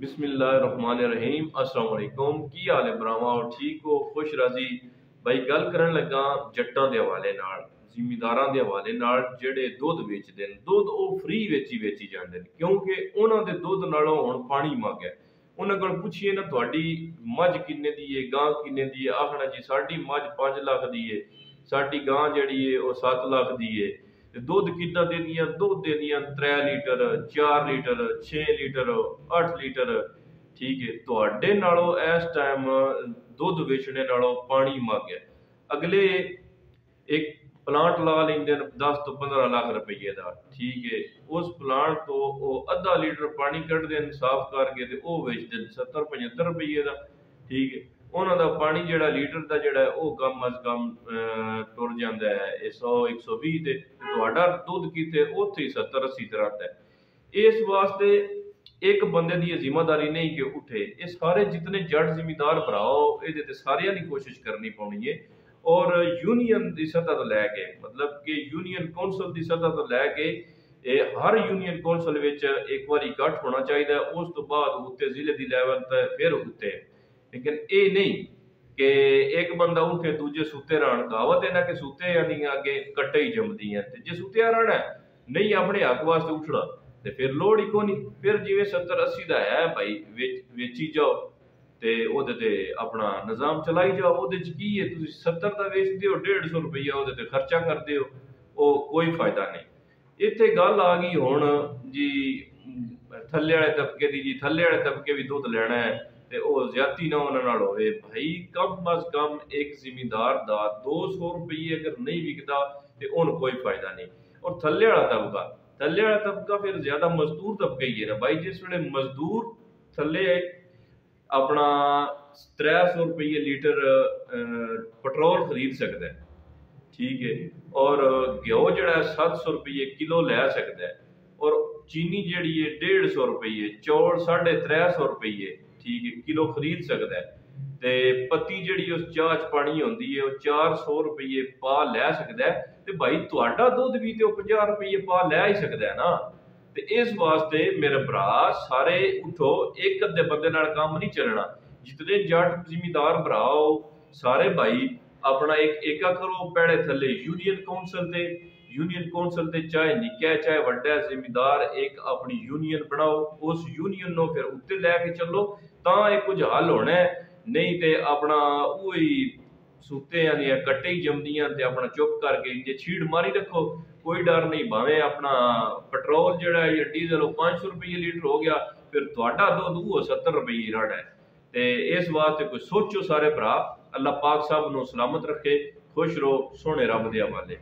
बिस्मिल्लाहिर्रहमानिर्रहीम अस्सलाम वालेकुम। की हाल है भरावां और ठीक हो खुश राजी भाई। गल करन लगा जट्टां दे हवाले नाल, ਜ਼ਿਮੀਦਾਰਾਂ ਦੇ ਹਵਾਲੇ ਨਾਲ ਜਿਹੜੇ ਦੁੱਧ ਵੇਚਦੇ ਨੇ। ਦੁੱਧ ਉਹ ਫ੍ਰੀ ਵੇਚੀ ਜਾਂਦੇ ਨੇ ਕਿਉਂਕਿ ਉਹਨਾਂ ਦੇ ਦੁੱਧ ਨਾਲੋਂ ਹੁਣ ਪਾਣੀ ਮੰਗ ਹੈ। ਉਹਨਾਂ ਕੋਲ ਪੁੱਛੀਏ ਨਾ ਤੁਹਾਡੀ ਮੱਝ ਕਿੰਨੇ ਦੀ ਹੈ, ਗਾਂ ਕਿੰਨੇ ਦੀ ਹੈ, ਆਖਣਾ ਜੀ ਸਾਡੀ ਮੱਝ 5 ਲੱਖ ਦੀ ਹੈ, ਸਾਡੀ ਗਾਂ ਜਿਹੜੀ ਹੈ ਉਹ 7 ਲੱਖ ਦੀ ਹੈ। ਤੇ ਦੁੱਧ ਕਿੱਦਾਂ ਦੇਦੀਆਂ? ਦੁੱਧ ਦੇਦੀਆਂ 3 ਲੀਟਰ 4 ਲੀਟਰ 6 ਲੀਟਰ 8 ਲੀਟਰ। ਠੀਕ ਹੈ, ਤੁਹਾਡੇ ਨਾਲੋਂ ਇਸ ਟਾਈਮ ਦੁੱਧ ਵੇਚਣੇ ਨਾਲੋਂ ਪਾਣੀ ਮੰਗ ਹੈ। ਅਗਲੇ ਇੱਕ ਪਲਾਂਟ ਲਾ ਲੈਂਦੇ ਨੇ 10 ਤੋਂ 15 ਲੱਖ ਰੁਪਈਏ ਦਾ। ਠੀਕ ਹੈ, ਉਸ ਪਲਾਂਟ ਤੋਂ ਉਹ ਅੱਧਾ ਲੀਟਰ ਪਾਣੀ ਕੱਢਦੇ ਨੇ ਸਾਫ਼ ਕਰਕੇ ਤੇ ਉਹ ਵੇਚਦੇ ਨੇ 70-75 ਰੁਪਈਏ ਦਾ। ਠੀਕ ਹੈ, ਉਹਨਾਂ ਦਾ ਪਾਣੀ ਜਿਹੜਾ ਲੀਟਰ ਦਾ ਜਿਹੜਾ ਉਹ ਕਮ ਅਜ਼ ਕਮ ਤੁਰ ਜਾਂਦਾ ਹੈ 100-120 ਤੇ ਤੁਹਾਡਾ ਦੁੱਧ ਕਿਤੇ ਉੱਥੇ 70-80 ਤਰ੍ਹਾਂ ਦਾ। ਇਸ ਵਾਸਤੇ ਇੱਕ ਬੰਦੇ ਦੀ ਜ਼ਿੰਮੇਵਾਰੀ ਨਹੀਂ ਕਿ ਉੱਠੇ, ਇਹ ਸਾਰੇ ਜਿਤਨੇ ਜੱਟ ਜ਼ਿਮੀਦਾਰ ਭਰਾਓ ਇਹਦੇ ਤੇ ਸਾਰਿਆਂ ਦੀ ਕੋਸ਼ਿਸ਼ ਕਰਨੀ ਪਾਉਣੀ ਹੈ। ਔਰ यूनियन की सतह तो लैके मतलब कि यूनियन कौंसल की सतह तो लैके हर यूनियन कौंसल एक बार इकट्ठ होना चाहिए, उस तो बाद उत्ते जिले की लैवल पर फिर उत्ते। लेकिन ये नहीं कि एक बंदा उठे दूजे सुते रहन। कहावत है ना कि सुते यानी आगे कट्टे ही जमदी हैं। जे सुत्या रहना नहीं अपने हक वास्ते उठना तो फिर लोड़ ही को नहीं। फिर जिवें 70-80 का है भाई वेची जाओ ਤੇ ਉਹਦੇ ਤੇ ਆਪਣਾ ਨਿਜ਼ਾਮ ਚਲਾਈ ਜਾਓ। ਉਹਦੇ ਚ ਕੀ ਹੈ, ਤੁਸੀਂ 70 ਦਾ ਵੇਚਦੇ ਹੋ 150 ਰੁਪਈਆ ਉਹਦੇ ਤੇ ਖਰਚਾ ਕਰਦੇ ਹੋ, ਉਹ ਕੋਈ ਫਾਇਦਾ ਨਹੀਂ। ਇੱਥੇ ਗੱਲ ਆ ਗਈ ਹੁਣ ਜੀ ਥੱਲੇ ਵਾਲੇ ਤਬਕੇ ਦੀ। ਜੀ ਥੱਲੇ ਵਾਲੇ ਤਬਕੇ ਵੀ ਦੁੱਧ ਲੈਣਾ ਹੈ ਤੇ ਉਹ ਜ਼ਿਆਦਤੀ ਨਾ ਉਹਨਾਂ ਨਾਲ ਹੋਵੇ। ਭਾਈ ਕਮ ਅਜ਼ ਕਮ ਇੱਕ ਜ਼ਿਮੀਦਾਰ ਦਾ 200 ਰੁਪਈਏ ਅਗਰ ਨਹੀਂ ਵਿਕਦਾ ਤੇ ਉਹਨੂੰ ਕੋਈ ਫਾਇਦਾ ਨਹੀਂ। ਔਰ ਥੱਲੇ ਵਾਲਾ ਤਬਕਾ ਫਿਰ ਜ਼ਿਆਦਾ ਮਜ਼ਦੂਰ ਤਬਕਾ ਹੀ ਹੈ ਨਾ ਭਾਈ। ਜਿਸ ਵੇਲੇ ਮਜ਼ਦੂਰ ਥੱਲੇ अपना 300 रुपये लीटर पेट्रोल खरीद सकता है। ठीक है, और घ्यो जड़ा 700 रुपये किलो लै सकता है, और चीनी जी है 150 रुपये, चौल 350 रुपये ठीक है किलो खरीद सकता है। तो पत्ती जी उस चाह च पानी होंगी है वो 400 रुपये पा लै सकता है। तो भाई तुहाडा दुध भी तो 50 रुपये पा लै ही सकता है ना। ਤੇ ਇਸ ਵਾਸਤੇ ਮੇਰੇ ਭਰਾ ਸਾਰੇ ਉਠੋ, ਇੱਕ ਅੱਧੇ ਬੰਦੇ ਨਾਲ ਕੰਮ ਨਹੀਂ ਚੱਲਣਾ। ਜਿਤਨੇ ਜੱਟ ਜ਼ਿਮੀਦਾਰ ਭਰਾ ਹੋ ਸਾਰੇ ਭਾਈ ਆਪਣਾ ਇੱਕ ਏਕਾ ਕਰੋ ਪਹਿਲੇ ਥੱਲੇ यूनियन कौंसल ਤੇ ਚਾਹੇ ਨਿੱਕਾ ਚਾਹੇ ਵੱਡਾ ਜ਼ਿਮੀਦਾਰ ਇੱਕ ਆਪਣੀ यूनियन ਬਣਾਓ। ਉਸ यूनियन ਨੂੰ ਫਿਰ ਉੱਤੇ ਲੈ ਕੇ ਚੱਲੋ ਤਾਂ ਇਹ ਕੁਝ ਹੱਲ होना है। नहीं ਤੇ ਆਪਣਾ ਉਹੀ ਸੁੱਤੇ ਆਂਦੀਆਂ ਕੱਟੇ ਹੀ ਜੰਮਦੀਆਂ ਤੇ ਆਪਣਾ ਚੁੱਪ ਕਰਕੇ ਜੇ ਛੀੜ ਮਾਰੀ ਰੱਖੋ, कोई डर नहीं। भावें अपना पेट्रोल जड़ा या डीजल 500 रुपये लीटर हो गया, फिर तुहाडा दुध वो 70 रुपये रड़ है। तो इस वास्ते कोई सोचो सारे भरा। अल्लाह पाक साहब नूं सलामत रखे, खुश रहो, सोने रब दे हवाले।